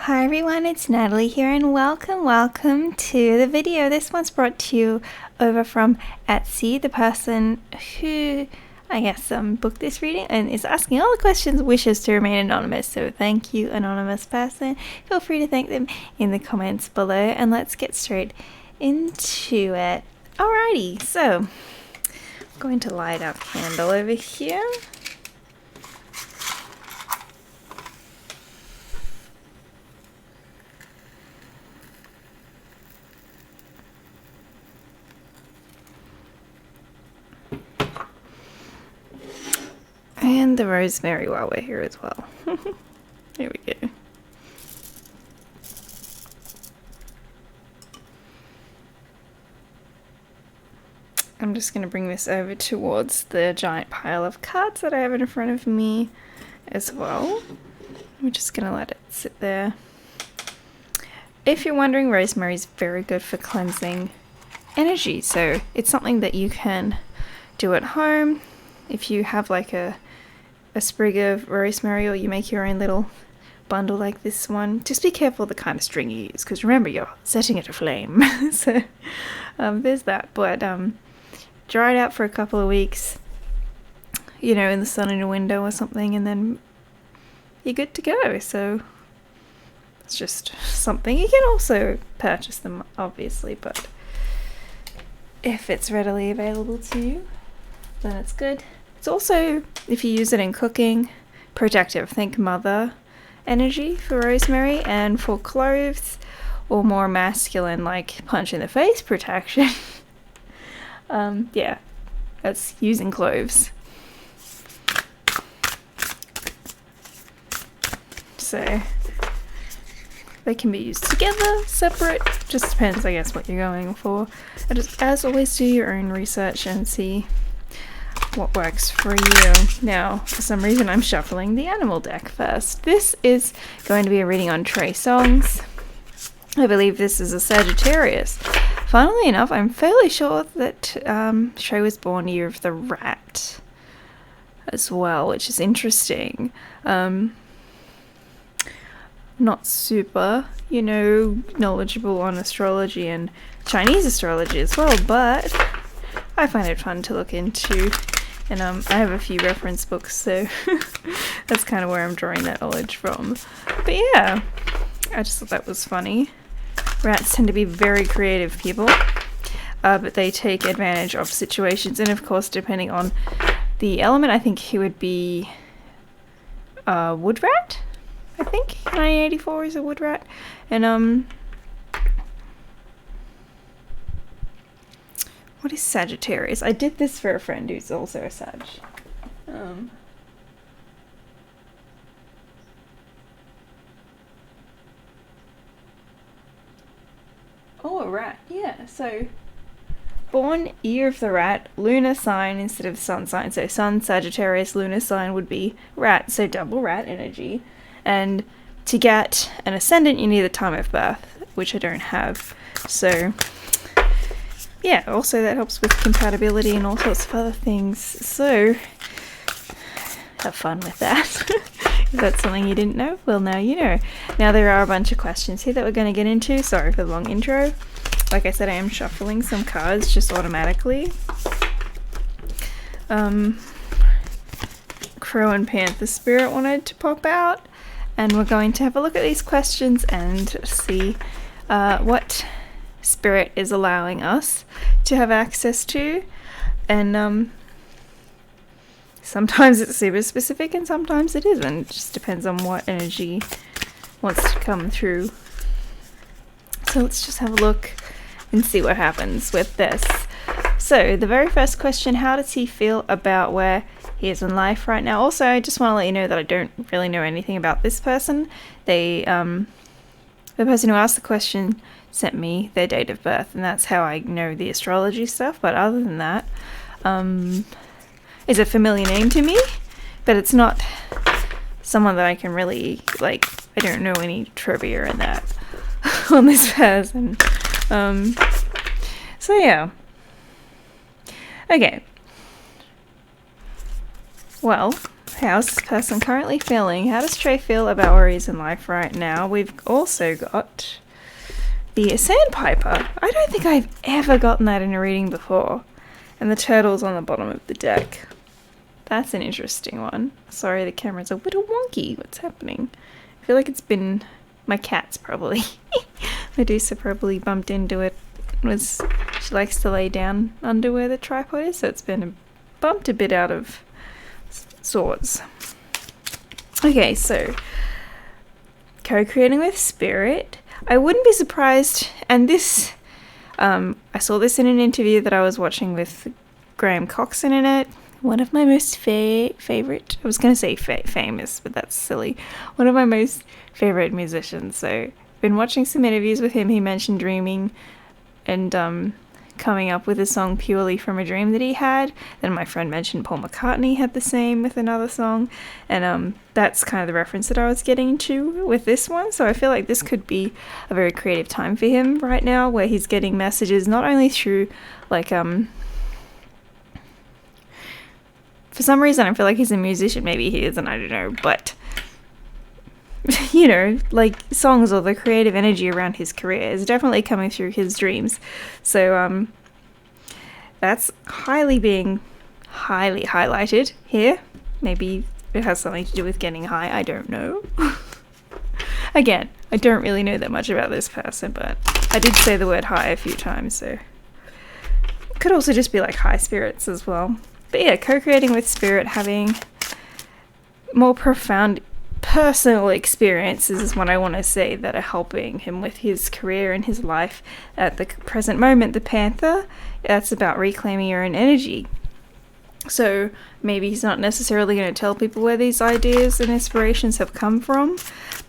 Hi everyone, it's Natalie here and welcome to the video. This one's brought to you over from Etsy. The person who, booked this reading and is asking all the questions wishes to remain anonymous. So thank you, anonymous person. Feel free to thank them in the comments below and let's get straight into it. Alrighty, so I'm going to light up candle over here. And the rosemary while we're here as well. Here we go. I'm just going to bring this over towards the giant pile of cards that I have in front of me as well. I'm just going to let it sit there. If you're wondering, rosemary is very good for cleansing energy. So it's something that you can do at home. If you have like a sprig of rosemary or you make your own little bundle like this one, just be careful the kind of string you use because remember you're setting it aflame. So there's that, but dry it out for a couple of weeks, you know, in the sun in a window or something, and then you're good to go. So it's just something. You can also purchase them obviously, but if it's readily available to you, then it's good. It's also, if you use it in cooking, protective. Think mother energy for rosemary, and for cloves, or more masculine, like punch in the face protection. Yeah, that's using cloves. So they can be used together, separate, just depends, I guess, what you're going for. And just, as always, do your own research and see what works for you. Now, for some reason, I'm shuffling the animal deck first. This is going to be a reading on Trey Songz. I believe this is a Sagittarius. Funnily enough, I'm fairly sure that Trey was born year of the rat as well, which is interesting. Not super, knowledgeable on astrology and Chinese astrology as well, but I find it fun to look into. And I have a few reference books, so that's kind of where I'm drawing that knowledge from. But yeah, I just thought that was funny. Rats tend to be very creative people, but they take advantage of situations. And of course, depending on the element, I think he would be a wood rat. I think 1984 is a wood rat. And what is Sagittarius? I did this for a friend who's also a Sag. Oh, a rat. Yeah, so born year of the rat, lunar sign instead of sun sign. So sun, Sagittarius, lunar sign would be rat. So double rat energy. And to get an ascendant, you need the time of birth, which I don't have. So yeah, also that helps with compatibility and all sorts of other things. So have fun with that. If that's something you didn't know, well, now you know. Now there are a bunch of questions here that we're going to get into. Sorry for the long intro. Like I said, I am shuffling some cards just automatically. Crow and Panther Spirit wanted to pop out, and we're going to have a look at these questions and see what Spirit is allowing us to have access to. And sometimes it's super specific and sometimes it isn't. It just depends on what energy wants to come through. So let's just have a look and see what happens with this. So the very first question, how does he feel about where he is in life right now? Also, I just want to let you know that I don't really know anything about this person. The person who asked the question sent me their date of birth, and that's how I know the astrology stuff. But other than that, it's a familiar name to me, but it's not someone that I can really, I don't know any trivia in that on this person. So yeah. Okay. Well, how's this person currently feeling? How does Trey feel about where he is in life right now? We've also got the Sandpiper. I don't think I've ever gotten that in a reading before. And the turtle's on the bottom of the deck. That's an interesting one. Sorry, the camera's a little wonky. What's happening? I feel like it's been my cat's probably. Medusa probably bumped into it. She likes to lay down under where the tripod is, so it's been bumped a bit out of sorts. Okay, so co-creating with spirit. I wouldn't be surprised, and this, I saw this in an interview that I was watching with Graham Coxon in it. One of my most favorite, I was going to say famous, but that's silly. One of my most favorite musicians. So, been watching some interviews with him. He mentioned dreaming and coming up with a song purely from a dream that he had. Then my friend mentioned Paul McCartney had the same with another song. And that's kind of the reference that I was getting to with this one. So I feel like this could be a very creative time for him right now, where he's getting messages not only through, like, for some reason I feel like he's a musician. Maybe he isn't, I don't know. But, you know, like, songs or the creative energy around his career is definitely coming through his dreams. So that's being highly highlighted here. Maybe it has something to do with getting high, I don't know. Again, I don't really know that much about this person, but I did say the word high a few times, so it could also just be like high spirits as well. But yeah, co-creating with spirit, having more profound personal experiences is what I want to say that are helping him with his career and his life at the present moment. The Panther, that's about reclaiming your own energy. So maybe he's not necessarily going to tell people where these ideas and inspirations have come from,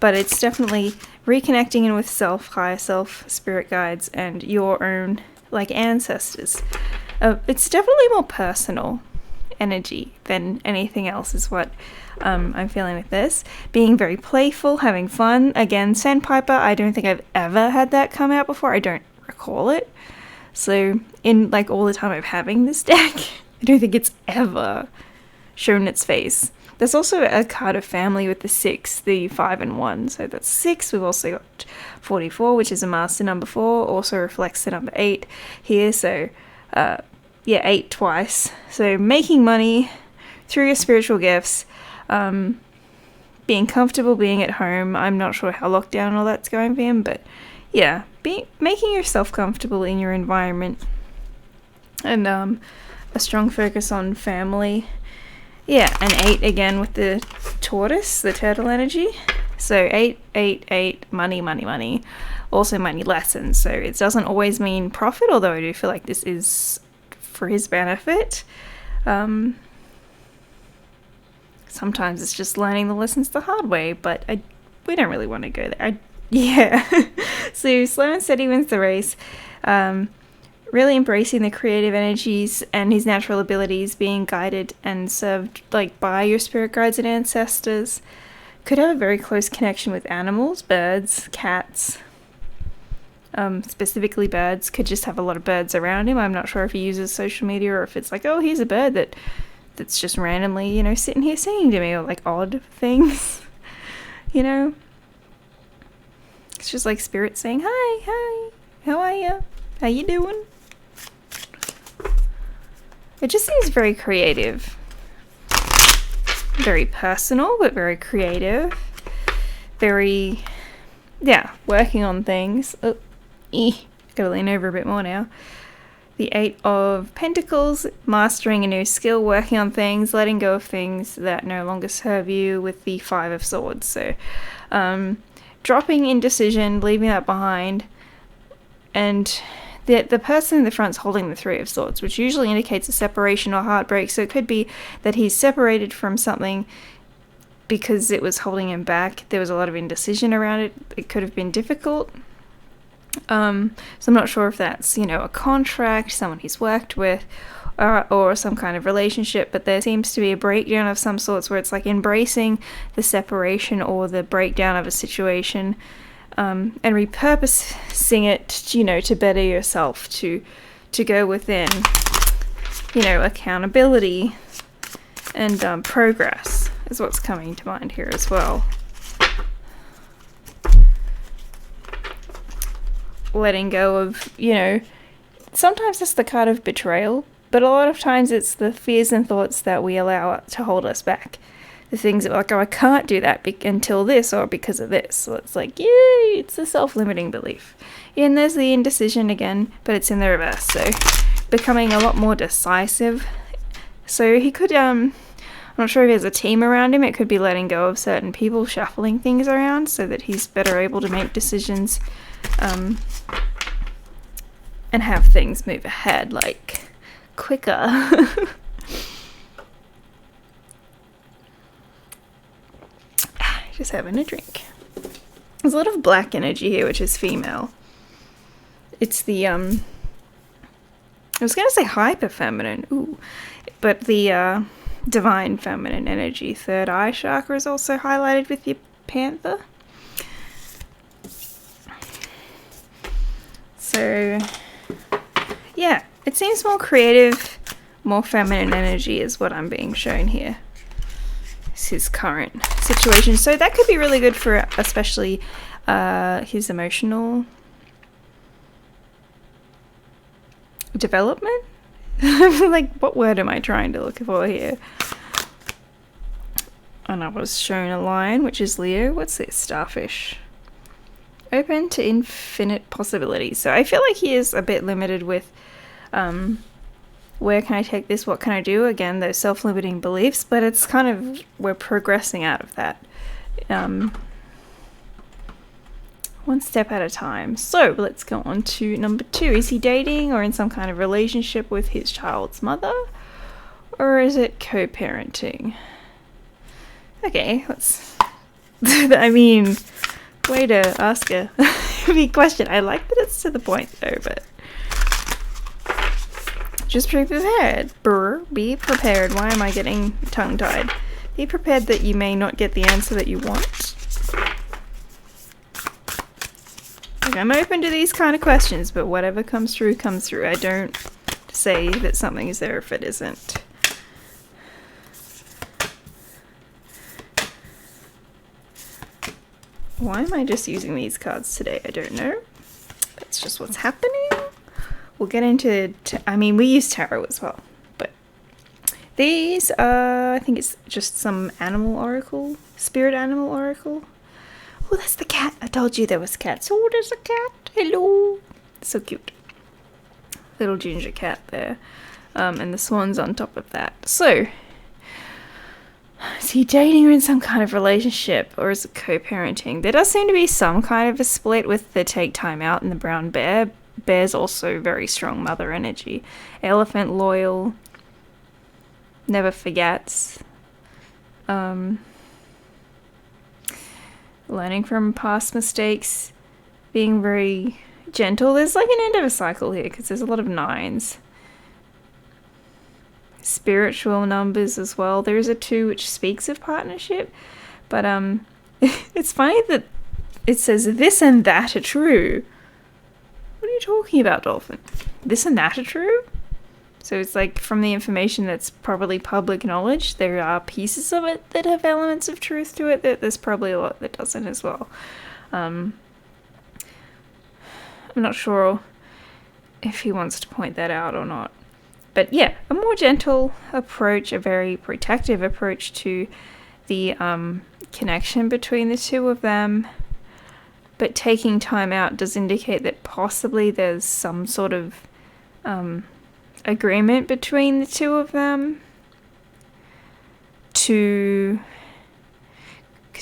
but it's definitely reconnecting in with self, higher self, spirit guides, and your own, like, ancestors. It's definitely more personal energy than anything else is what I'm feeling with this. Being very playful, having fun. Again, Sandpiper, I don't think I've ever had that come out before. I don't recall it. So in, like, all the time of having this deck, I don't think it's ever shown its face. There's also a card of family with the 6, the 5 and 1. So that's 6. We've also got 44, which is a master number 4. Also reflects the number 8 here. So, 8 twice. So making money through your spiritual gifts. Being comfortable being at home. I'm not sure how lockdown and all that's going for him, but yeah, making yourself comfortable in your environment. And a strong focus on family. Yeah, and 8 again with the tortoise, the turtle energy. So 8, 8, 8, money, money, money. Also money lessons. So it doesn't always mean profit, although I do feel like this is for his benefit. Sometimes it's just learning the lessons the hard way, but we don't really want to go there. So slow and steady wins the race. Really embracing the creative energies and his natural abilities, being guided and served, like, by your spirit guides and ancestors. Could have a very close connection with animals, birds, cats. Specifically birds. Could just have a lot of birds around him. I'm not sure if he uses social media or if it's like, oh, here's a bird that's just randomly, you know, sitting here singing to me, or like odd things, you know. It's just like spirit saying, hi, how are you? How you doing? It just seems very creative. Very personal, but very creative. Very, working on things. Gotta lean over a bit more now. The 8 of Pentacles, mastering a new skill, working on things, letting go of things that no longer serve you, with the 5 of Swords. So, dropping indecision, leaving that behind, and the person in the front's holding the 3 of Swords, which usually indicates a separation or heartbreak. So it could be that he's separated from something because it was holding him back. There was a lot of indecision around it. It could have been difficult. So I'm not sure if that's, you know, a contract, someone he's worked with, or some kind of relationship, but there seems to be a breakdown of some sorts where it's like embracing the separation or the breakdown of a situation, and repurposing it, you know, to better yourself, to go within, you know, accountability and progress. is what's coming to mind here as well. Letting go of, sometimes it's the card of betrayal, but a lot of times it's the fears and thoughts that we allow to hold us back. The things that are like, oh, I can't do that until this or because of this. So it's like, yay, it's a self-limiting belief. And there's the indecision again, but it's in the reverse. So becoming a lot more decisive. So he could, I'm not sure if he has a team around him. It could be letting go of certain people, shuffling things around so that he's better able to make decisions and have things move ahead, like, quicker. Just having a drink. There's a lot of black energy here, which is female. It's the, I was going to say hyper feminine, but the divine feminine energy. Third eye chakra is also highlighted with your panther. So, yeah, it seems more creative, more feminine energy is what I'm being shown here. It's his current situation. So that could be really good for especially his emotional development. Like, what word am I trying to look for here? And I was shown a lion, which is Leo. What's this? Starfish. Open to infinite possibilities. So I feel like he is a bit limited with where can I take this, what can I do? Again, those self-limiting beliefs, but it's kind of, we're progressing out of that. One step at a time. So let's go on to number 2. Is he dating or in some kind of relationship with his child's mother? Or is it co-parenting? Okay, let's... I mean... Way to ask a big question. I like that it's to the point though, but just be prepared. Be prepared. Why am I getting tongue-tied? Be prepared that you may not get the answer that you want. Like, I'm open to these kind of questions, but whatever comes through, comes through. I don't say that something is there if it isn't. Why am I just using these cards today? I don't know. That's just what's happening. We'll get into... I mean, we use tarot as well. But these are... I think it's just some animal oracle. Spirit animal oracle. Oh, that's the cat. I told you there was cats. Oh, there's a cat. Hello. So cute. Little ginger cat there. And the swan's on top of that. So... is he dating or in some kind of relationship, or is it co-parenting? There does seem to be some kind of a split with the take time out and the brown bear. Bear's also very strong mother energy. Elephant, loyal, never forgets. Learning from past mistakes, being very gentle. There's like an end of a cycle here because there's a lot of 9s. Spiritual numbers as well. There is a 2 which speaks of partnership, but it's funny that it says this and that are true. What are you talking about, Dolphin? This and that are true? So it's like, from the information that's probably public knowledge, there are pieces of it that have elements of truth to it. That there's probably a lot that doesn't as well. I'm not sure if he wants to point that out or not. But yeah, a more gentle approach, a very protective approach to the connection between the two of them. But taking time out does indicate that possibly there's some sort of agreement between the two of them. Because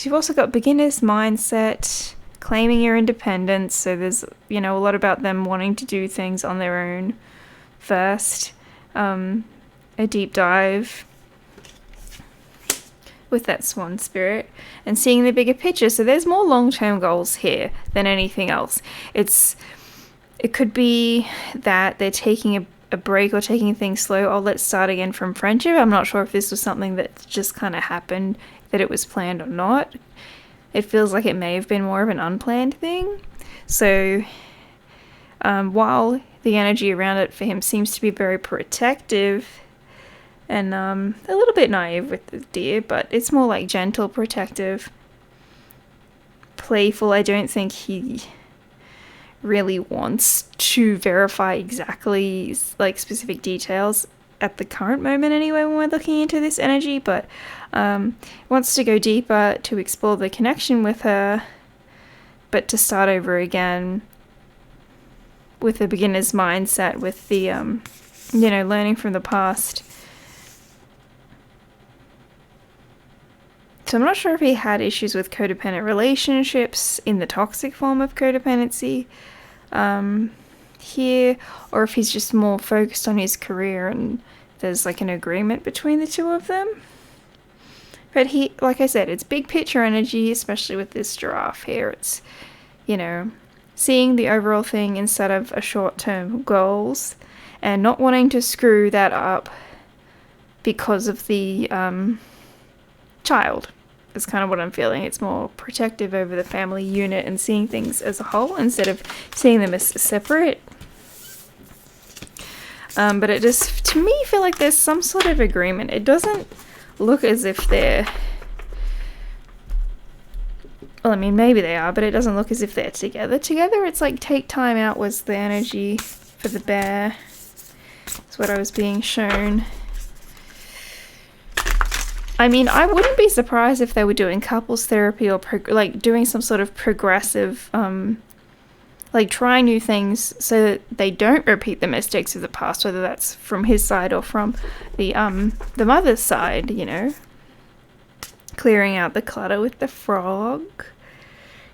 you've also got beginner's mindset, claiming your independence. So there's, a lot about them wanting to do things on their own first. A deep dive with that swan spirit and seeing the bigger picture. So there's more long-term goals here than anything else. It could be that they're taking a break or taking things slow. Oh, let's start again from friendship. I'm not sure if this was something that just kind of happened, that it was planned or not. It feels like it may have been more of an unplanned thing. So while the energy around it for him seems to be very protective, and a little bit naive with the deer, but it's more like gentle, protective, playful. I don't think he really wants to verify exactly like specific details at the current moment anyway when we're looking into this energy, but wants to go deeper to explore the connection with her, but to start over again with a beginner's mindset, with the learning from the past. So I'm not sure if he had issues with codependent relationships in the toxic form of codependency here, or if he's just more focused on his career and there's like an agreement between the two of them. But he, like I said, it's big picture energy, especially with this giraffe here. It's, seeing the overall thing instead of a short-term goals, and not wanting to screw that up because of the child. Is kind of what I'm feeling. It's more protective over the family unit and seeing things as a whole instead of seeing them as separate. But it just, to me, feel like there's some sort of agreement. It doesn't look as if they're... Well, I mean, maybe they are, but it doesn't look as if they're together. Together, it's like take time out was the energy for the bear. That's what I was being shown. I mean, I wouldn't be surprised if they were doing couples therapy or doing some sort of progressive, trying new things so that they don't repeat the mistakes of the past, whether that's from his side or from the mother's side, Clearing out the clutter with the frog.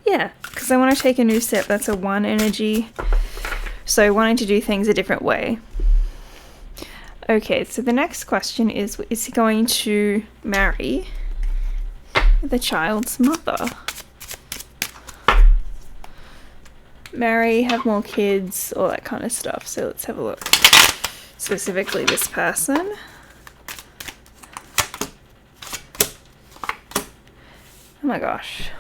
Yeah, because I want to take a new step. That's a 1 energy. So wanting to do things a different way. Okay, so the next question is he going to marry the child's mother? Marry, have more kids, all that kind of stuff. So let's have a look. Specifically this person. Oh my gosh.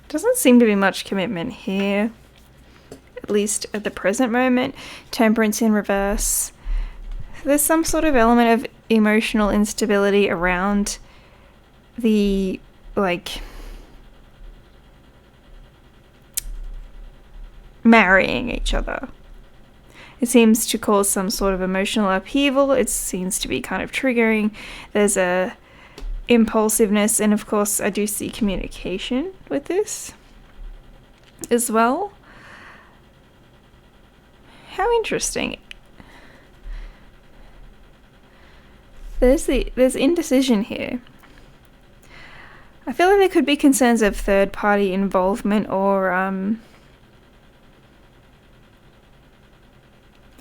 Doesn't seem to be much commitment here, at least at the present moment. Temperance in reverse. There's some sort of element of emotional instability around the, marrying each other. It seems to cause some sort of emotional upheaval. It seems to be kind of triggering. There's a impulsiveness, and of course I do see communication with this as well. How interesting. There's indecision here. I feel like there could be concerns of third party involvement or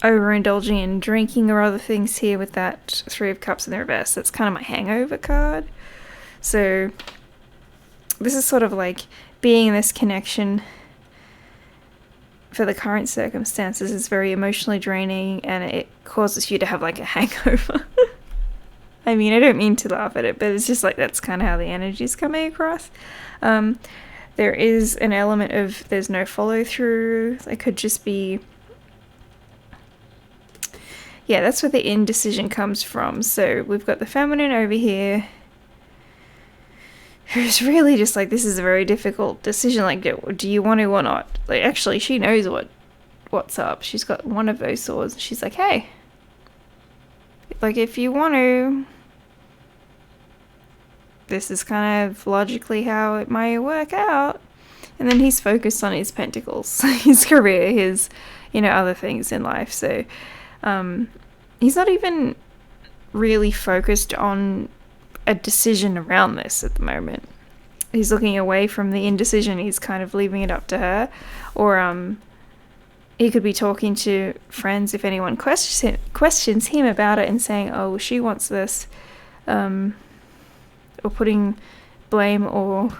overindulging in drinking or other things here with that 3 of Cups in the reverse. That's kind of my hangover card. So this is sort of like being in this connection for the current circumstances is very emotionally draining, and it causes you to have like a hangover. I mean, I don't mean to laugh at it, but it's just like that's kind of how the energy is coming across. There is an element of there's no follow through. It could just be... Yeah, that's where the indecision comes from. So we've got the feminine over here, who's really just like, this is a very difficult decision. Like, do you want to or not? Like, actually, she knows what's up. She's got one of those swords. She's like, hey, like, if you want to, this is kind of logically how it might work out. And then he's focused on his pentacles, his career, his, other things in life. So, he's not even really focused on a decision around this at the moment. He's looking away from the indecision. He's kind of leaving it up to her, or he could be talking to friends if anyone questions him about it and saying, oh, she wants this, or putting blame or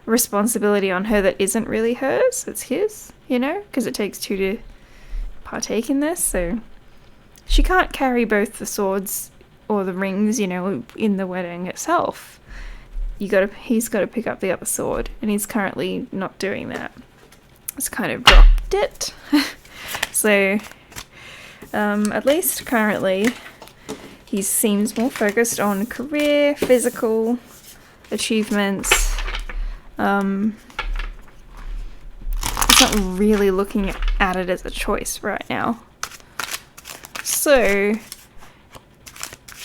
responsibility on her that isn't really hers, it's his, because it takes 2 to partake in this. So she can't carry both the swords or the rings, in the wedding itself. He's got to pick up the other sword, and he's currently not doing that. has kind of dropped it. So, at least currently, he seems more focused on career, physical achievements. He's not really looking at it as a choice right now. So,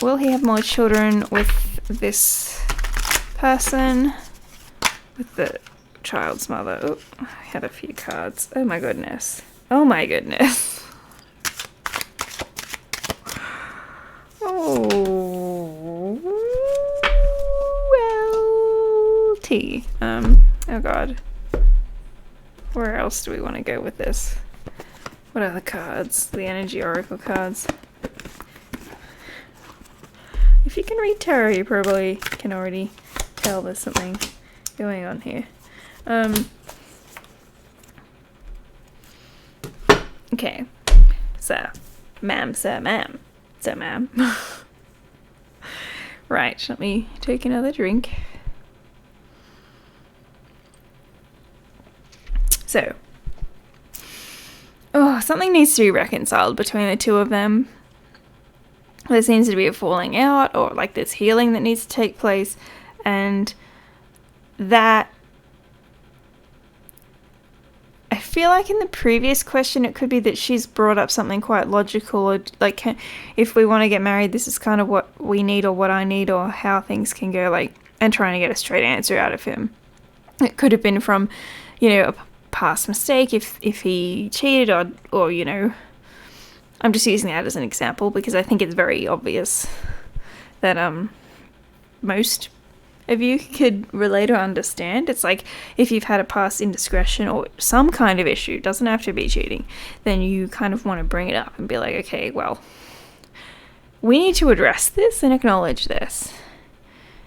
will he have more children with this person? With the child's mother? Oh, I had a few cards. Oh my goodness. Oh my goodness. Oh. Well, T. Oh god. Where else do we want to go with this? What are the cards? The Energy Oracle cards. If you can read tarot, you probably can already tell there's something going on here. Okay. So, ma'am, sir, ma'am. So, ma'am. Right, let me take another drink. So, something needs to be reconciled between the two of them. There seems to be a falling out, or like there's healing that needs to take place, and that, I feel like in the previous question it could be that she's brought up something quite logical, or like, if we want to get married, this is kind of what we need or what I need or how things can go, like, and trying to get a straight answer out of him. It could have been from, a past mistake, if he cheated, or I'm just using that as an example because I think it's very obvious that most of you could relate or understand. It's like if you've had a past indiscretion or some kind of issue, it doesn't have to be cheating, then you kind of want to bring it up and be like, okay, well, we need to address this and acknowledge this.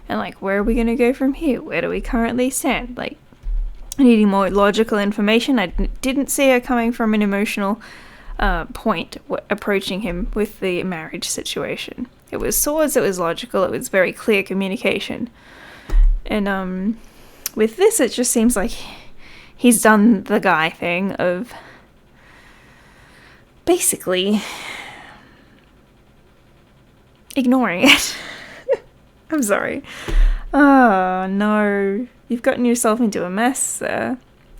And like, where are we going to go from here? Where do we currently stand? Like, needing more logical information. I didn't see her coming from an emotional point approaching him with the marriage situation. It was swords, it was logical, it was very clear communication. And with this, it just seems like he's done the guy thing of basically ignoring it. I'm sorry. Oh, no. You've gotten yourself into a mess there.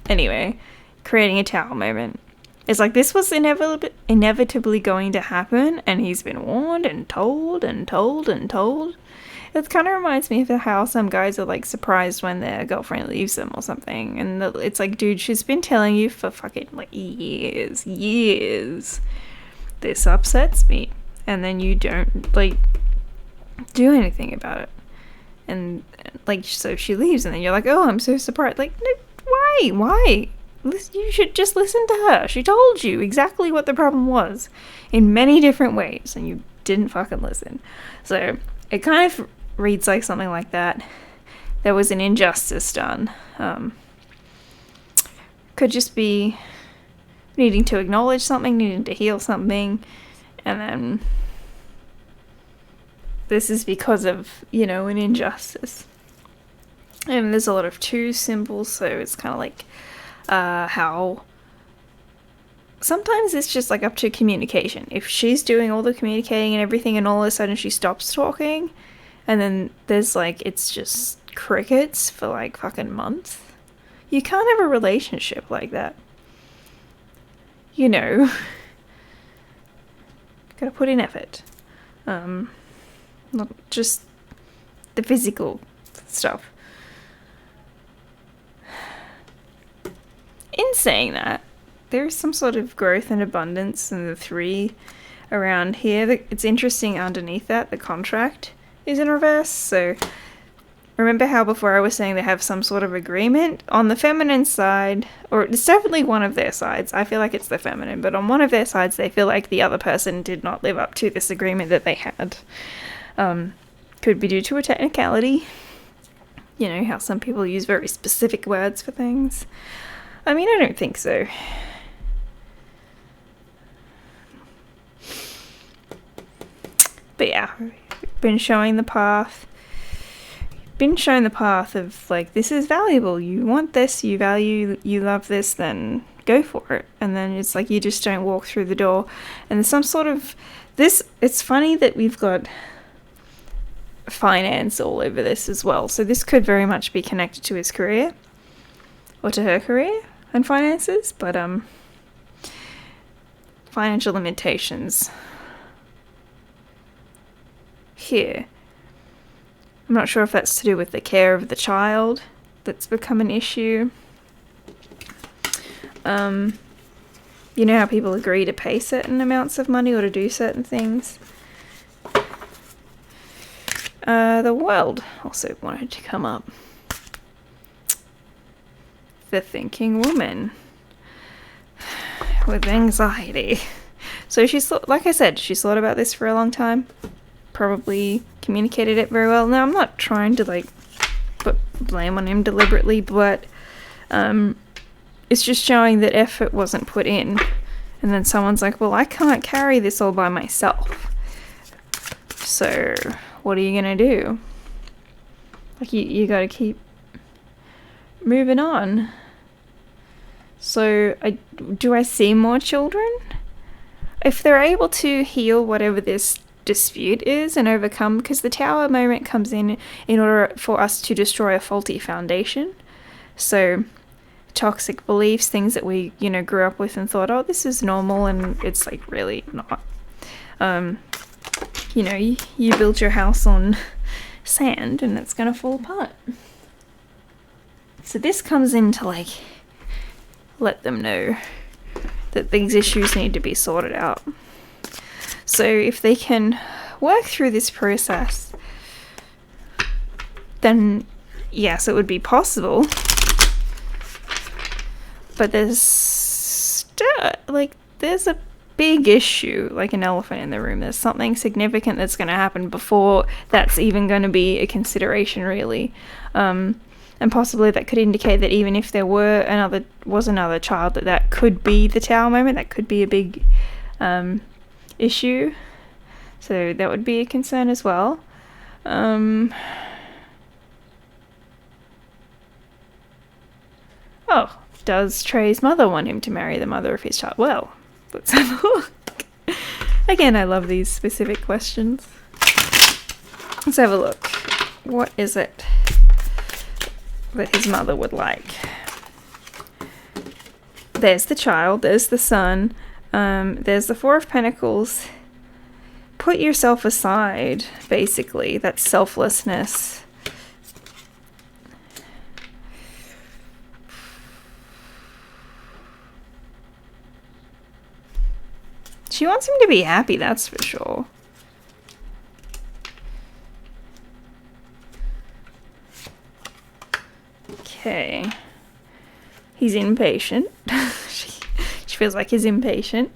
Anyway, creating a tower moment. It's like this was inevitably going to happen, and he's been warned and told and told and told. It kind of reminds me of how some guys are like surprised when their girlfriend leaves them or something. And it's like, dude, she's been telling you for fucking like years. This upsets me. And then you don't like do anything about it. And like, so she leaves, and then you're like, oh, I'm so surprised. Like, no, why? You should just listen to her. She told you exactly what the problem was in many different ways, and you didn't fucking listen. So it kind of reads like something like that. There was an injustice done. Could just be needing to acknowledge something, needing to heal something, and then this is because of, an injustice. And there's a lot of two symbols, so it's kind of like how sometimes it's just like up to communication. If she's doing all the communicating and everything, and all of a sudden she stops talking, and then there's like, it's just crickets for like fucking months, you can't have a relationship like that. Gotta put in effort. Not just the physical stuff. In saying that, there's some sort of growth and abundance in the 3 around here. It's interesting underneath that, the contract is in reverse. So remember how before I was saying they have some sort of agreement? On the feminine side, or it's definitely one of their sides, I feel like it's the feminine, but on one of their sides they feel like the other person did not live up to this agreement that they had. Could be due to a technicality. How some people use very specific words for things. I mean, I don't think so. But yeah, been showing the path. Been shown the path of like, this is valuable. You want this, you value, you love this, then go for it. And then it's like you just don't walk through the door. And there's some sort of this. It's funny that we've got finance all over this as well. So this could very much be connected to his career or to her career and finances, but financial limitations here. I'm not sure if that's to do with the care of the child that's become an issue. You know how people agree to pay certain amounts of money or to do certain things? The world also wanted to come up. The thinking woman with anxiety. So she's, like I said, she's thought about this for a long time. Probably communicated it very well. Now, I'm not trying to put blame on him deliberately, but it's just showing that effort wasn't put in. And then someone's like, well, I can't carry this all by myself. So what are you gonna do? You gotta keep moving on. So do I see more children? If they're able to heal whatever this dispute is and overcome, because the tower moment comes in order for us to destroy a faulty foundation. So toxic beliefs, things that we grew up with and thought, oh, this is normal, and it's really not. You build your house on sand and it's gonna fall apart. So this comes in to let them know that these issues need to be sorted out. So if they can work through this process, then yes, it would be possible. But there's there's a big issue, like an elephant in the room. There's something significant that's going to happen before that's even going to be a consideration, really. And possibly that could indicate that even if there was another child, that could be the tower moment. That could be a big issue. So that would be a concern as well. Does Trey's mother want him to marry the mother of his child? Well, let's have a look. Again, I love these specific questions. Let's have a look. What is it that his mother would like? There's the child, there's the son, there's the Four of Pentacles. Put yourself aside, basically. That's selflessness. She wants him to be happy, that's for sure. Okay. He's impatient. She feels like he's impatient.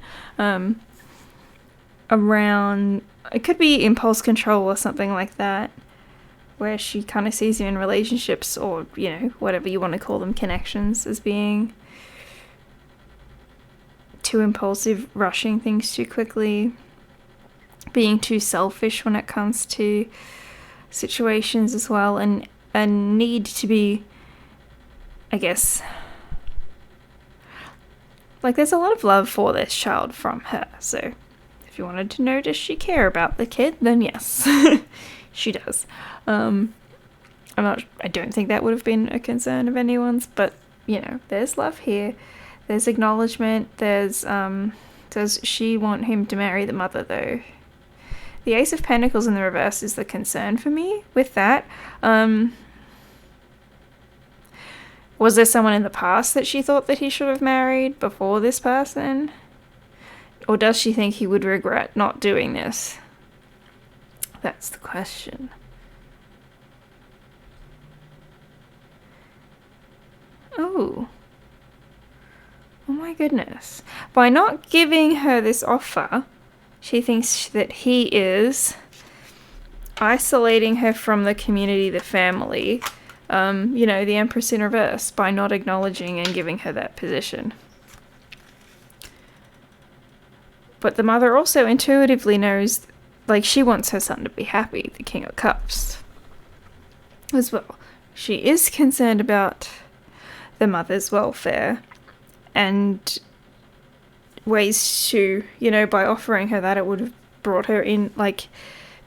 Around... It could be impulse control or something like that. Where she kind of sees him in relationships or, whatever you want to call them, connections, as being too impulsive, rushing things too quickly, being too selfish when it comes to situations as well, and a need to be, I guess, there's a lot of love for this child from her. So if you wanted to know, does she care about the kid, then yes, she does. I don't think that would have been a concern of anyone's, but there's love here. There's acknowledgement. Does she want him to marry the mother, though? The Ace of Pentacles in the reverse is the concern for me with that. Was there someone in the past that she thought that he should have married before this person? Or does she think he would regret not doing this? That's the question. Oh my goodness. By not giving her this offer, she thinks that he is isolating her from the community, the family, the Empress in reverse, by not acknowledging and giving her that position. But the mother also intuitively knows, she wants her son to be happy, the King of Cups, as well. She is concerned about the mother's welfare. and ways to, by offering her that, it would have brought her in, like,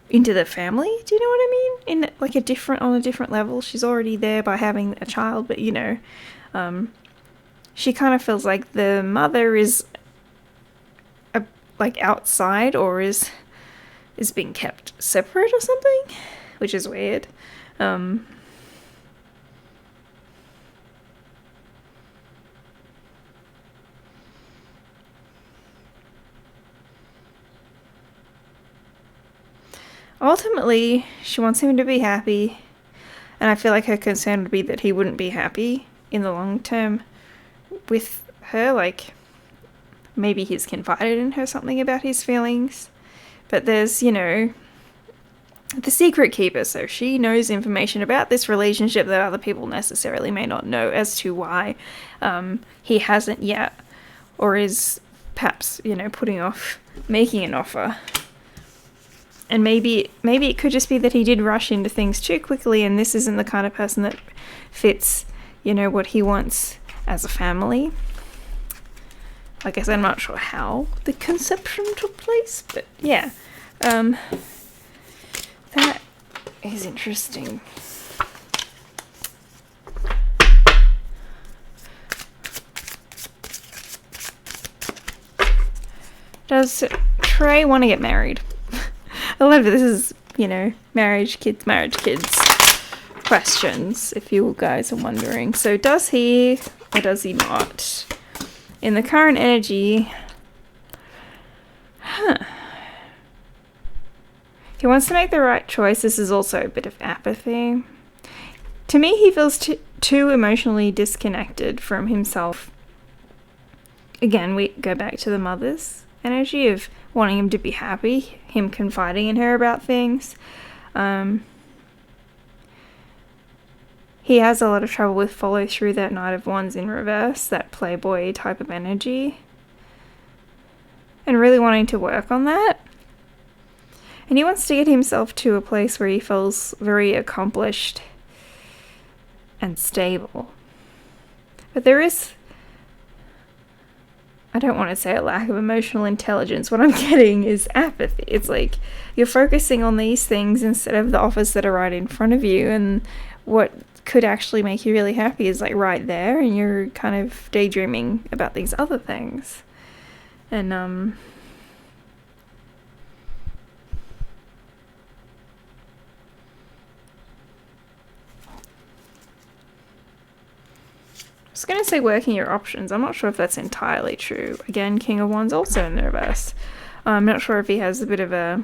into the family. Do you know what I mean? In, like, on a different level. She's already there by having a child, but, she kind of feels like the mother is, like, outside, or is being kept separate or something, which is weird. Ultimately, she wants him to be happy, and I feel like her concern would be that he wouldn't be happy in the long term with her. Like, maybe he's confided in her something about his feelings, but there's, the secret keeper, so she knows information about this relationship that other people necessarily may not know, as to why he hasn't yet, or is perhaps, putting off making an offer. And maybe it could just be that he did rush into things too quickly, and this isn't the kind of person that fits, what he wants as a family. I guess I'm not sure how the conception took place, but yeah. That is interesting. Does Trey want to get married? I love that this is, marriage kids questions, if you guys are wondering. So does he or does he not? In the current energy, he wants to make the right choice. This is also a bit of apathy. To me, he feels too emotionally disconnected from himself. Again, we go back to the mother's energy of wanting him to be happy, him confiding in her about things. He has a lot of trouble with follow through, that Knight of Wands in reverse, that playboy type of energy, and really wanting to work on that. And he wants to get himself to a place where he feels very accomplished and stable. But there is, I don't want to say a lack of emotional intelligence. What I'm getting is apathy. It's like you're focusing on these things instead of the offers that are right in front of you, and what could actually make you really happy is like right there, and you're kind of daydreaming about these other things. And I was going to say working your options. I'm not sure if that's entirely true. Again, King of Wands also in the reverse. I'm not sure if he has a bit of a...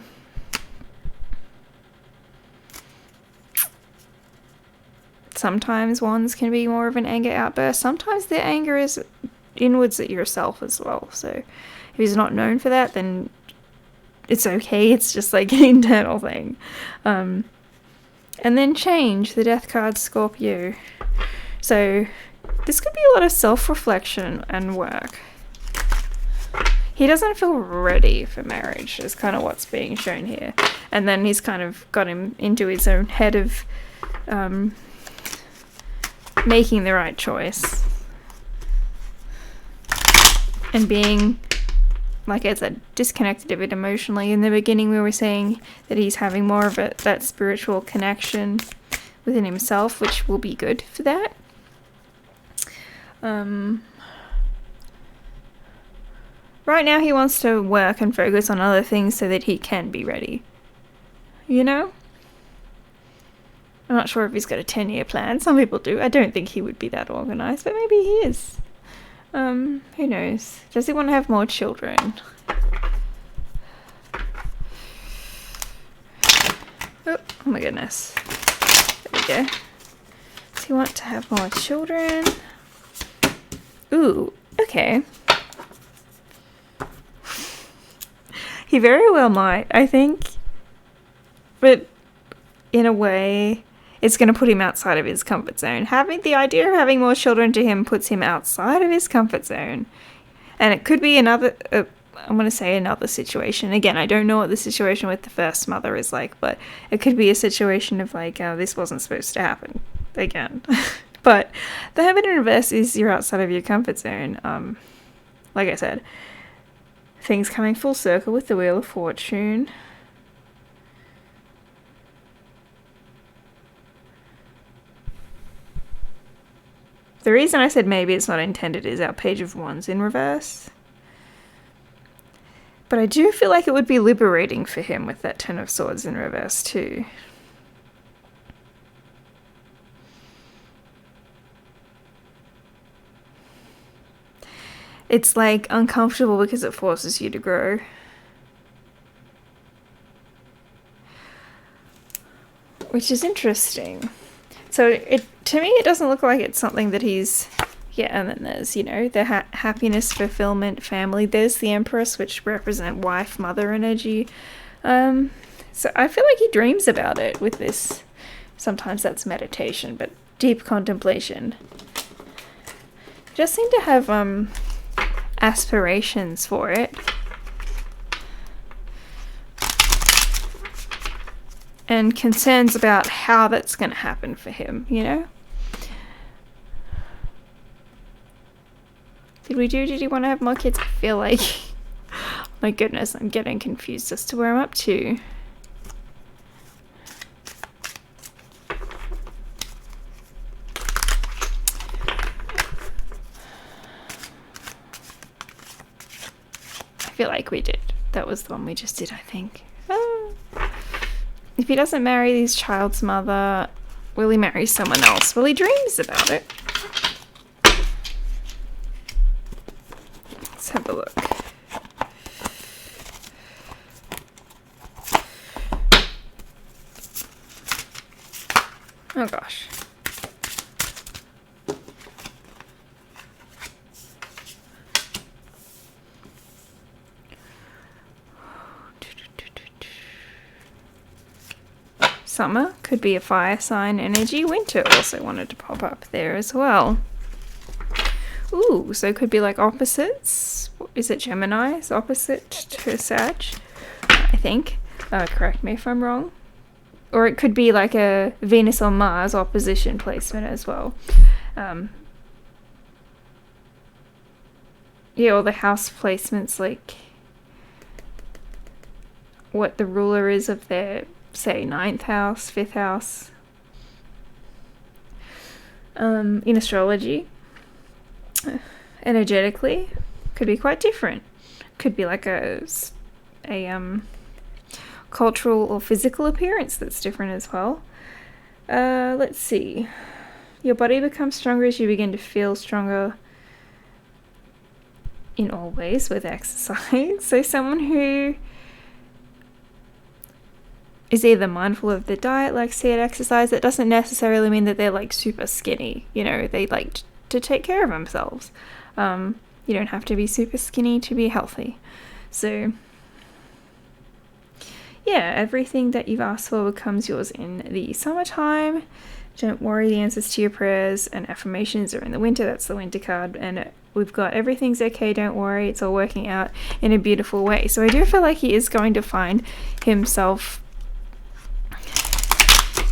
Sometimes Wands can be more of an anger outburst. Sometimes the anger is inwards at yourself as well. So if he's not known for that, then it's okay. It's just like an internal thing. And then change, the Death card, Scorpio. So this could be a lot of self-reflection and work. He doesn't feel ready for marriage, is kind of what's being shown here. And then he's kind of got him into his own head of making the right choice. And being, like I said, disconnected a bit emotionally. In the beginning we were saying that he's having more of that spiritual connection within himself, which will be good for that. Right now he wants to work and focus on other things so that he can be ready. I'm not sure if he's got a 10-year plan. Some people do. I don't think he would be that organised, but maybe he is. Who knows? Does he want to have more children? Oh my goodness. There we go. Does he want to have more children? Ooh, okay. He very well might, I think. But in a way, it's going to put him outside of his comfort zone. The idea of having more children to him puts him outside of his comfort zone. And it could be another situation. Again, I don't know what the situation with the first mother is like, but it could be a situation of like, this wasn't supposed to happen. Again, But the Hermit in reverse is you're outside of your comfort zone. Like I said, things coming full circle with the Wheel of Fortune. The reason I said maybe it's not intended is our Page of Wands in reverse. But I do feel like it would be liberating for him with that Ten of Swords in reverse too. It's like uncomfortable because it forces you to grow. Which is interesting. So to me, it doesn't look like it's something that he's... Yeah, and then there's, you know, the happiness, fulfillment, family. There's the Empress, which represent wife, mother energy. So I feel like he dreams about it with this. Sometimes that's meditation, but deep contemplation. He does seem to have aspirations for it. And concerns about how that's going to happen for him, you know? Did he want to have more kids? I feel like... My goodness, I'm getting confused as to where I'm up to. I feel like we did. That was the one we just did, I think. If he doesn't marry his child's mother, will he marry someone else? Well, he dreams about it. Let's have a look. Oh gosh. Summer could be a fire sign energy. Winter also wanted to pop up there as well. Ooh, so it could be like opposites. Is it Gemini's opposite to Sag? I think. Correct me if I'm wrong. Or it could be like a Venus or Mars opposition placement as well. Yeah, or the house placements, like what the ruler is of their, say, 9th house, 5th house. In astrology, energetically, could be quite different. Could be like a cultural or physical appearance that's different as well. Let's see. Your body becomes stronger as you begin to feel stronger in all ways with exercise. So someone who is either mindful of the diet, likes to eat exercise, that doesn't necessarily mean that they're like super skinny. You know, they like to take care of themselves. You don't have to be super skinny to be healthy. So yeah, everything that you've asked for becomes yours in the summertime. Don't worry, the answers to your prayers and affirmations are in the winter. That's the winter card. And we've got everything's okay, don't worry. It's all working out in a beautiful way. So I do feel like he is going to find himself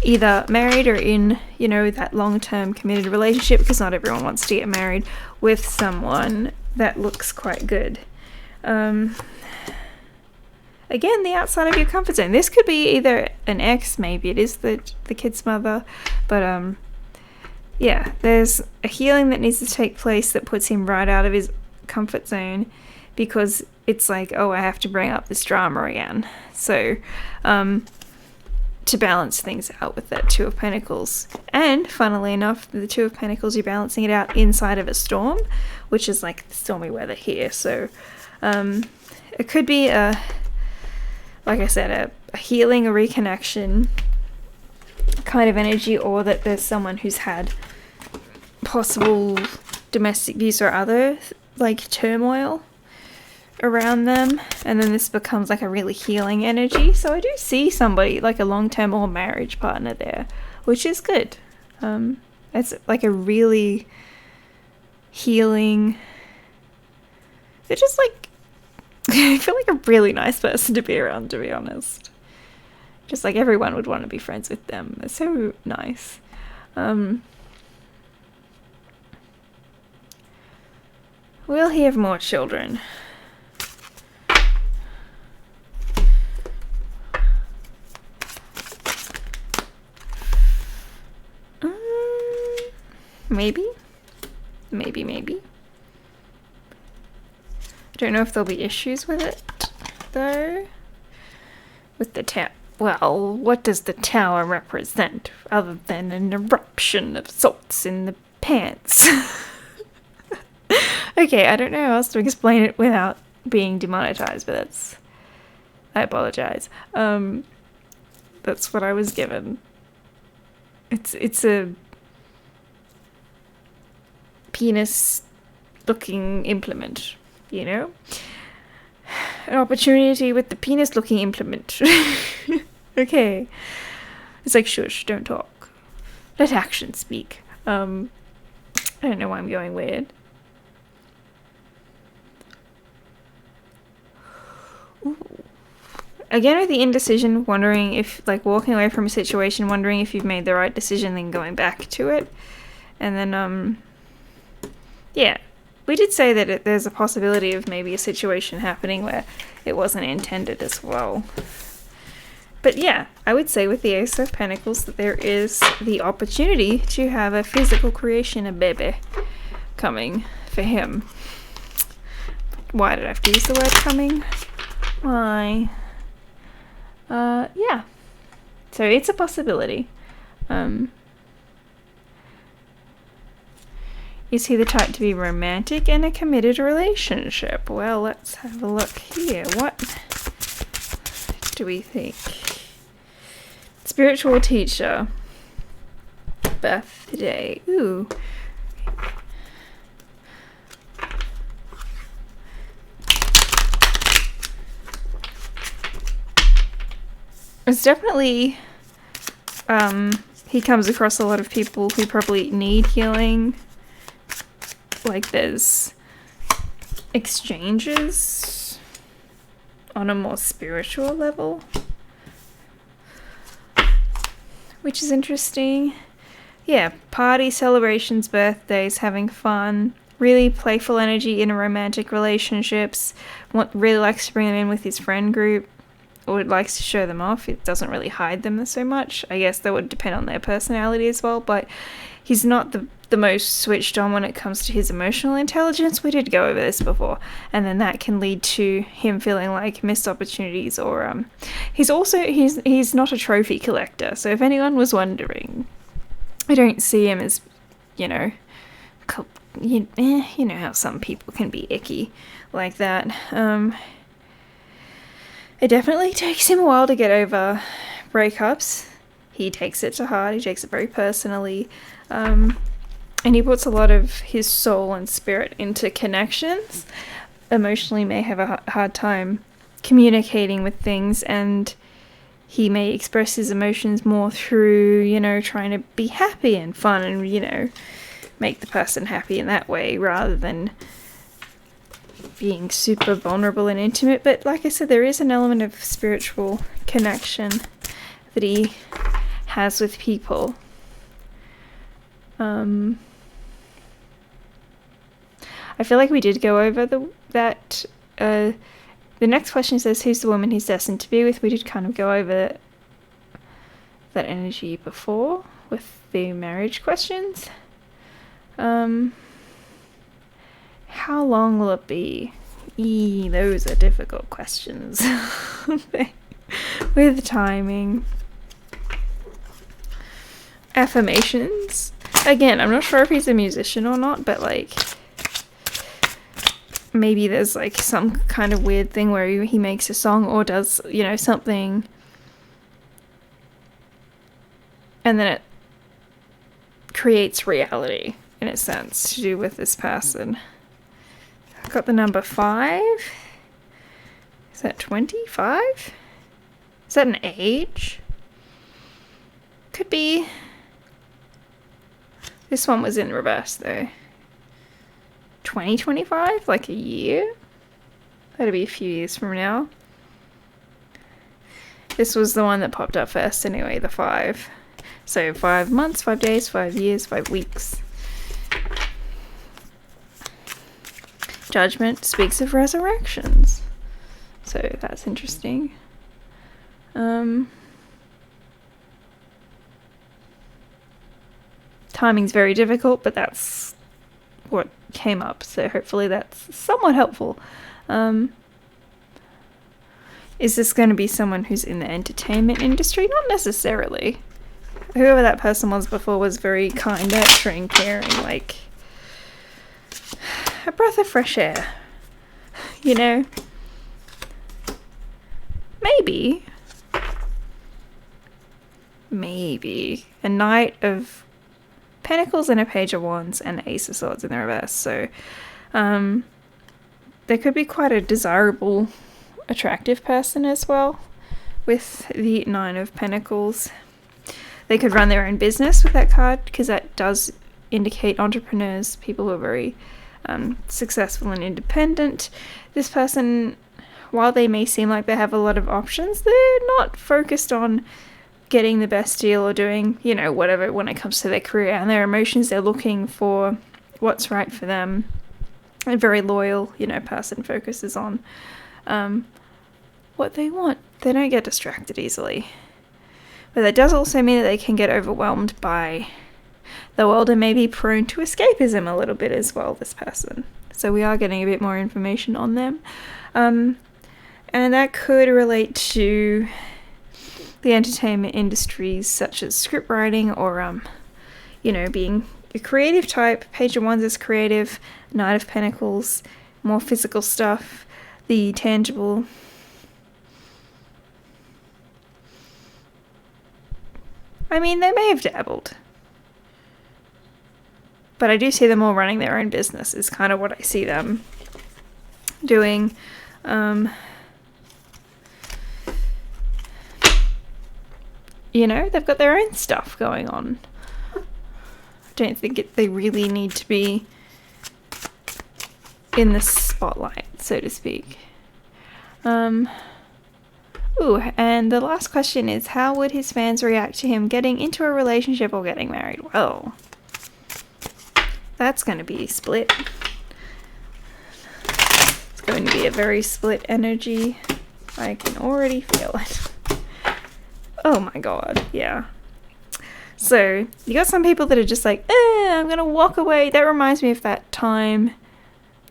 either married or in, you know, that long-term committed relationship, because not everyone wants to get married, with someone that looks quite good. Again, the outside of your comfort zone. This could be either an ex, maybe it is the kid's mother, but yeah, there's a healing that needs to take place that puts him right out of his comfort zone, because it's like, oh, I have to bring up this drama again. So, to balance things out with that Two of Pentacles. And, funnily enough, the Two of Pentacles, you're balancing it out inside of a storm, which is like the stormy weather here. So, it could be like I said, a healing, a reconnection kind of energy, or that there's someone who's had possible domestic abuse or other, like, turmoil around them, and then this becomes like a really healing energy. So I do see somebody, like a long-term or marriage partner there, which is good. It's like a really healing, they're just like, I feel like a really nice person to be around, to be honest. Just like everyone would want to be friends with them. They're so nice. Will he have more children? Maybe. Maybe. I don't know if there'll be issues with it, though. With the tower. Well, what does the tower represent other than an eruption of salts in the pants? Okay, I don't know how else to explain it without being demonetized, but I apologize. That's what I was given. It's a penis-looking implement, you know? An opportunity with the penis-looking implement. Okay. It's like, shush, don't talk. Let action speak. I don't know why I'm going weird. Ooh. Again, with the indecision, wondering if, like, walking away from a situation, wondering if you've made the right decision, then going back to it. And then, yeah, we did say that there's a possibility of maybe a situation happening where it wasn't intended as well. But yeah, I would say with the Ace of Pentacles that there is the opportunity to have a physical creation, a baby, coming for him. Why did I have to use the word coming? Why? Yeah. So it's a possibility. Is he the type to be romantic in a committed relationship? Well, let's have a look here. What do we think? Spiritual teacher. Birthday. Ooh. It's definitely, he comes across a lot of people who probably need healing. Like, there's exchanges on a more spiritual level, which is interesting. Yeah, party celebrations, birthdays, having fun, really playful energy in romantic relationships, really likes to bring them in with his friend group, or likes to show them off. It doesn't really hide them so much. I guess that would depend on their personality as well, but he's not the most switched on when it comes to his emotional intelligence. We did go over this before, and then that can lead to him feeling like missed opportunities, or he's not a trophy collector. So if anyone was wondering, I don't see him as, you know how some people can be icky like that. It definitely takes him a while to get over breakups. He takes it to heart. He takes it very personally. And he puts a lot of his soul and spirit into connections. Emotionally may have a hard time communicating with things, and he may express his emotions more through, trying to be happy and fun and, make the person happy in that way rather than being super vulnerable and intimate. But like I said, there is an element of spiritual connection that he has with people. I feel like we did go over that. The next question says, who's the woman he's destined to be with? We did kind of go over that energy before with the marriage questions. How long will it be? Those are difficult questions. With timing. Affirmations. Again, I'm not sure if he's a musician or not, but maybe there's some kind of weird thing where he makes a song or does, something, and then it creates reality in a sense to do with this person. I've got the number 5. Is that 25? Is that an age? Could be. This one was in reverse though. 2025? Like a year? That'll be a few years from now. This was the one that popped up first anyway, the 5. So 5 months, 5 days, 5 years, 5 weeks. Judgment speaks of resurrections. So that's interesting. Timing's very difficult, but that's what came up. So hopefully that's somewhat helpful. Is this going to be someone who's in the entertainment industry? Not necessarily. Whoever that person was before was very kind, nurturing, caring, like a breath of fresh air. You know? Maybe a Knight of Pentacles and a Page of Wands and an Ace of Swords in the reverse. So there could be quite a desirable, attractive person as well with the Nine of Pentacles. They could run their own business with that card, because that does indicate entrepreneurs, people who are very successful and independent. This person, while they may seem like they have a lot of options, they're not focused on getting the best deal or doing, whatever when it comes to their career and their emotions. They're looking for what's right for them. A very loyal, person focuses on what they want. They don't get distracted easily. But that does also mean that they can get overwhelmed by the world and maybe prone to escapism a little bit as well, this person. So we are getting a bit more information on them. And that could relate to the entertainment industries, such as script writing or, being a creative type. Page of Wands is creative. Knight of Pentacles, more physical stuff. The tangible. I mean, they may have dabbled. But I do see them all running their own business is kind of what I see them doing. They've got their own stuff going on. I don't think they really need to be in the spotlight, so to speak. And the last question is, how would his fans react to him getting into a relationship or getting married? Well, that's going to be split. It's going to be a very split energy. I can already feel it. Oh my god, yeah. So, you got some people that are just like, I'm going to walk away. That reminds me of that time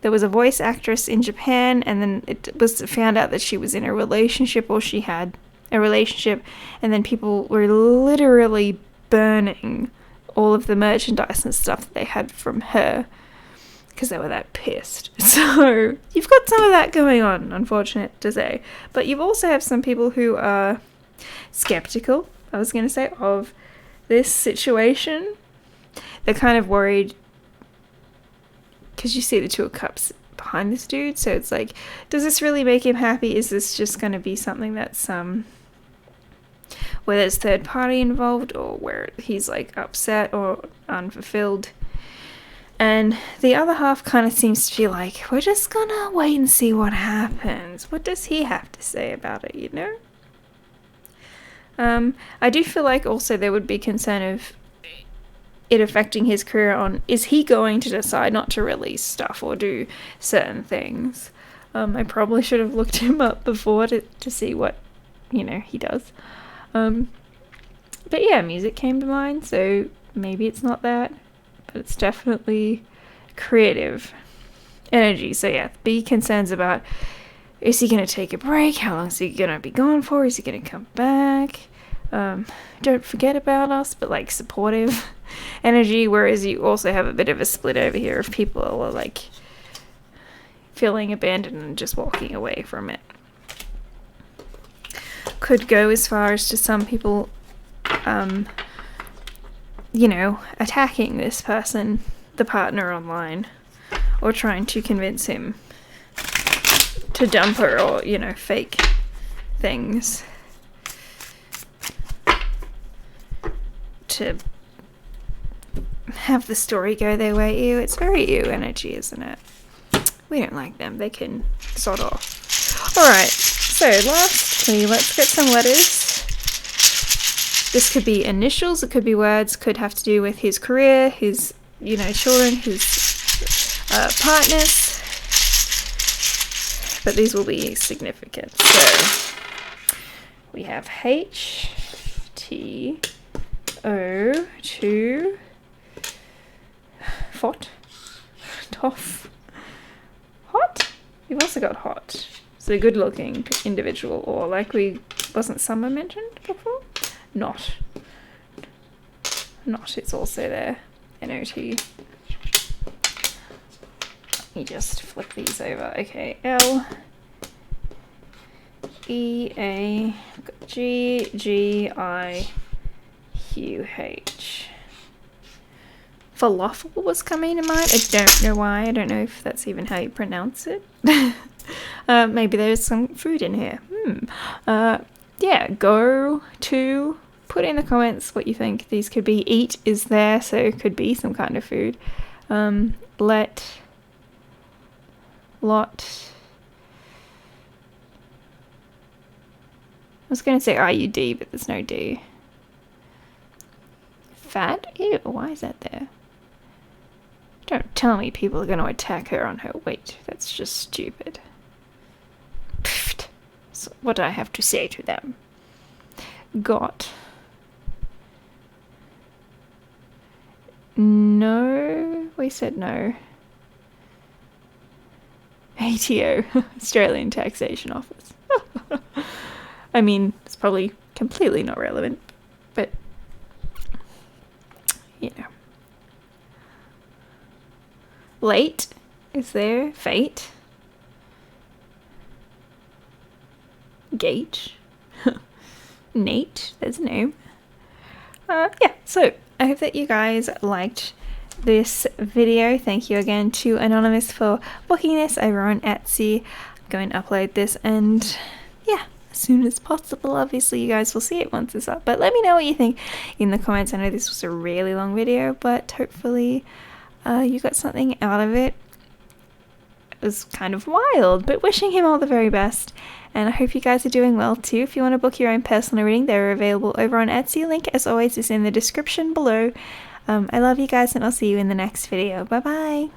there was a voice actress in Japan, and then it was found out that she was in a relationship, or she had a relationship, and then people were literally burning all of the merchandise and stuff that they had from her because they were that pissed. So you've got some of that going on, unfortunate to say. But you also have some people who are skeptical, I was going to say, of this situation. They're kind of worried because you see the Two of Cups behind this dude, so it's like, does this really make him happy? Is this just going to be something that's where there's third party involved, or where he's like upset or unfulfilled? And the other half kind of seems to be like, we're just gonna wait and see what happens. What does he have to say about it, I do feel like also there would be concern of it affecting his career on, is he going to decide not to release stuff or do certain things? I probably should have looked him up before to see what, he does. But yeah, music came to mind, so maybe it's not that, but it's definitely creative energy. So yeah, big concerns about, is he going to take a break? How long is he going to be gone for? Is he going to come back? Don't forget about us, but like supportive energy, whereas you also have a bit of a split over here of people are like feeling abandoned and just walking away from it. Could go as far as to some people attacking this person, the partner, online, or trying to convince him to dump her, or fake things to have the story go their way. Ew, it's very ew energy, isn't it? We don't like them. They can sod off. Alright, so lastly, let's get some letters. This could be initials, it could be words, could have to do with his career, his, children, his partners. but these will be significant. So we have H, T, O, 2, Fot, Toff, Hot. We've also got Hot. So good looking individual, or like wasn't Summer mentioned before? Not, it's also there. N-O-T. Let me just flip these over. Okay, L, E, A, G, G, I, Q, H. Falafel was coming to mind. I don't know why. I don't know if that's even how you pronounce it. Maybe there's some food in here. Yeah, go to put in the comments what you think these could be. Eat is there, so it could be some kind of food. Lot. I was going to say IUD, but there's no D. Fat? Ew, why is that there? Don't tell me people are going to attack her on her weight. That's just stupid. Pfft. So what do I have to say to them? Got. No. We said no. ATO. Australian Taxation Office. I mean, it's probably completely not relevant, but, you know. Late is there. Fate. Gate. Nate, there's a name. Yeah, so I hope that you guys liked this video. Thank you again to Anonymous for booking this over on Etsy. I'm going to upload this, and yeah, as soon as possible. Obviously you guys will see it once it's up, but let me know what you think in the comments. I know this was a really long video, but hopefully you got something out of it. It was kind of wild, but wishing him all the very best, and I hope you guys are doing well too. If you want to book your own personal reading, they're available over on Etsy. Link as always is in the description below. I love you guys, and I'll see you in the next video. Bye bye.